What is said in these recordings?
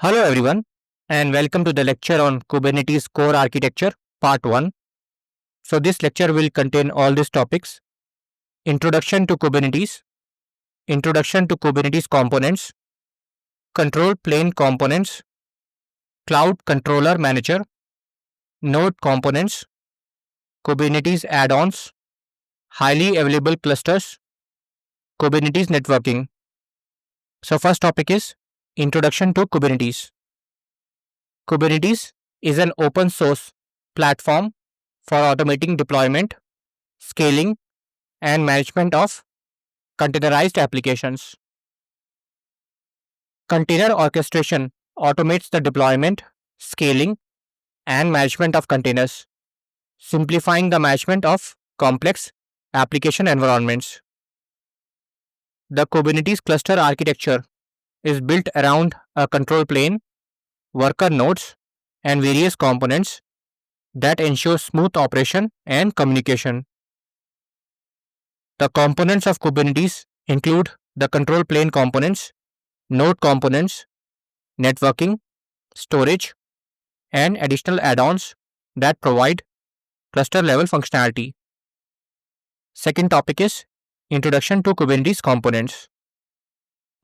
Hello everyone and welcome to the lecture on Kubernetes Core Architecture Part 1. So this lecture will contain all these topics: Introduction to Kubernetes, Introduction to Kubernetes Components, Control Plane Components, Cloud Controller Manager, Node Components, Kubernetes Add-ons, Highly Available Clusters, Kubernetes Networking. So first topic is Introduction to Kubernetes. Kubernetes is an open source platform for automating deployment, scaling, and management of containerized applications. Container orchestration automates the deployment, scaling, and management of containers, simplifying the management of complex application environments. The Kubernetes cluster architecture is built around a control plane, worker nodes, and various components that ensure smooth operation and communication. The components of Kubernetes include the control plane components, node components, networking, storage, and additional add-ons that provide cluster level functionality. Second topic is Introduction to Kubernetes Components.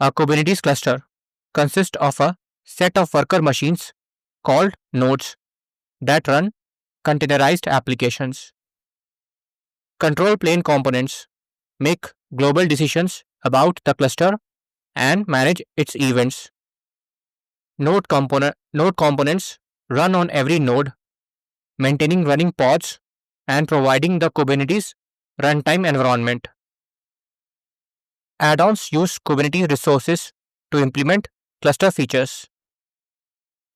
A Kubernetes cluster consists of a set of worker machines called nodes that run containerized applications. Control plane components make global decisions about the cluster and manage its events. Node components run on every node, maintaining running pods and providing the Kubernetes runtime environment. Add-ons use Kubernetes resources to implement cluster features.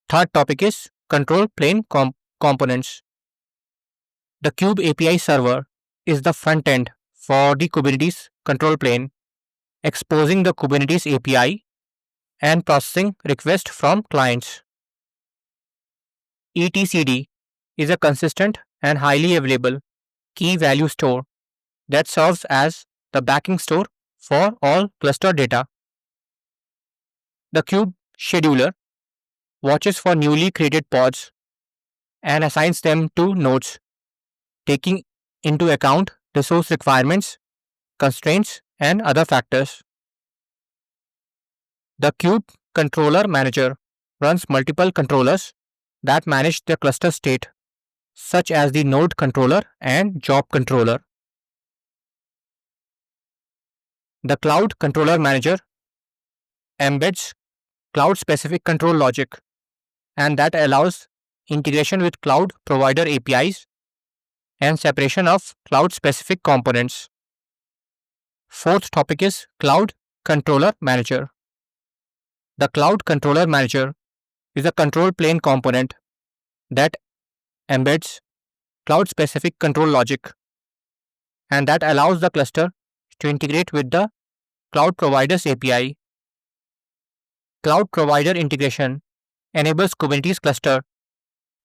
Third topic is Control Plane Components. The Kube API server is the front end for the Kubernetes control plane, exposing the Kubernetes API and processing requests from clients. etcd is a consistent and highly available key value store that serves as the backing store for all cluster data. The Kube scheduler watches for newly created pods and assigns them to nodes, taking into account resource requirements, constraints, and other factors. The Kube controller manager runs multiple controllers that manage the cluster state, such as the node controller and job controller. The Cloud Controller Manager embeds cloud-specific control logic, and that allows integration with cloud provider APIs and separation of cloud-specific components. Fourth topic is Cloud Controller Manager. The Cloud Controller Manager is a control plane component that embeds cloud-specific control logic, and that allows the cluster to integrate with the cloud provider's API. Cloud provider integration enables Kubernetes cluster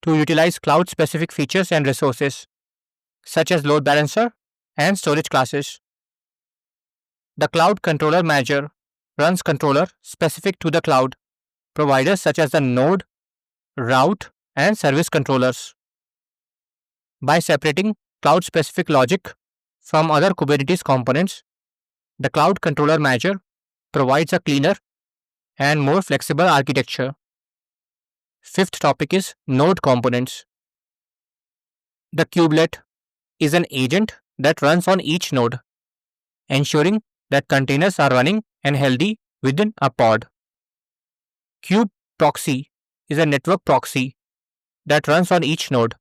to utilize cloud-specific features and resources, such as load balancer and storage classes. The Cloud Controller Manager runs controller specific to the cloud providers such as the node, route, and service controllers. By separating cloud-specific logic from other Kubernetes components, the Cloud Controller Manager provides a cleaner and more flexible architecture. Fifth topic is Node Components. The kubelet is an agent that runs on each node, ensuring that containers are running and healthy within a pod. Kube Proxy is a network proxy that runs on each node,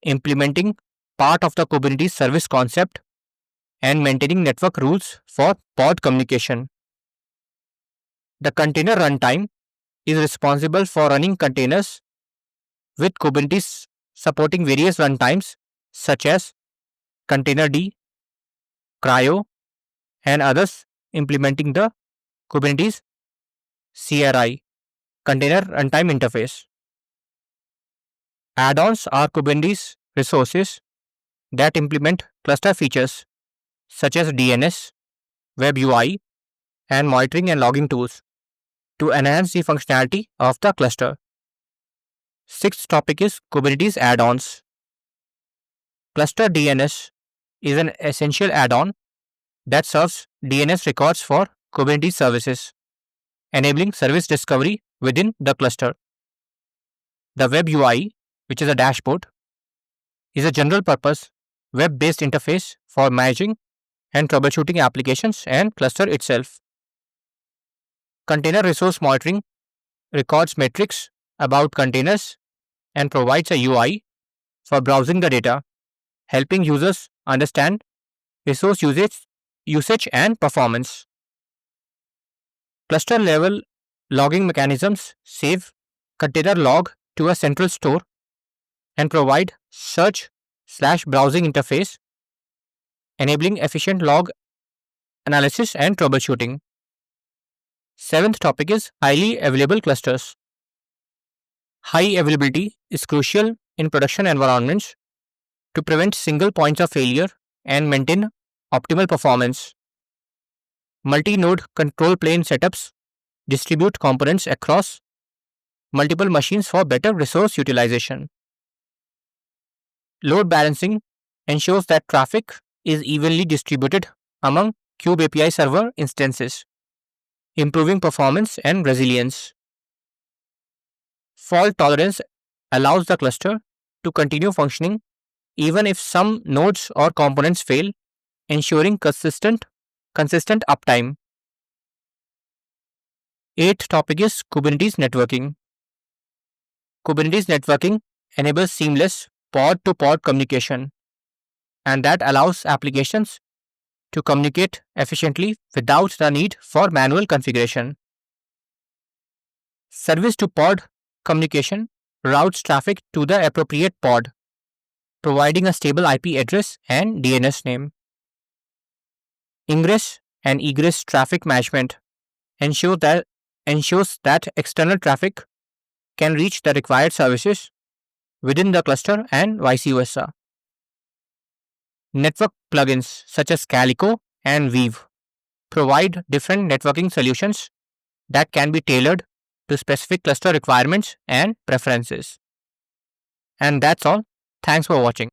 implementing part of the Kubernetes service concept and maintaining network rules for pod communication. The container runtime is responsible for running containers, with Kubernetes supporting various runtimes such as Containerd, CRI-O, and others, implementing the Kubernetes CRI, Container Runtime Interface. Add-ons are Kubernetes resources that implement cluster features such as DNS, Web UI, and monitoring and logging tools. to enhance the functionality of the cluster. Sixth topic is Kubernetes add-ons. Cluster DNS is an essential add-on that serves DNS records for Kubernetes services, enabling service discovery within the cluster. The Web UI, which is a dashboard, is a general-purpose web-based interface for managing and troubleshooting applications and cluster itself. Container resource monitoring records metrics about containers and provides a UI for browsing the data, helping users understand resource usage and performance. Cluster level logging mechanisms save container log to a central store and provide search/browsing interface, enabling efficient log analysis and troubleshooting. Seventh topic is highly available clusters. High availability is crucial in production environments to prevent single points of failure and maintain optimal performance. Multi-node control plane setups distribute components across multiple machines for better resource utilization. Load balancing ensures that traffic is evenly distributed among Kube API server instances, improving performance and resilience. Fault tolerance allows the cluster to continue functioning even if some nodes or components fail, ensuring consistent uptime. Eighth topic is Kubernetes networking. Kubernetes networking enables seamless pod-to-pod communication, and that allows applications to communicate efficiently without the need for manual configuration. Service-to-pod communication routes traffic to the appropriate pod, providing a stable IP address and DNS name. Ingress and egress traffic management ensures that external traffic can reach the required services within the cluster and vice versa. Network plugins such as Calico and Weave provide different networking solutions that can be tailored to specific cluster requirements and preferences. And that's all. Thanks for watching.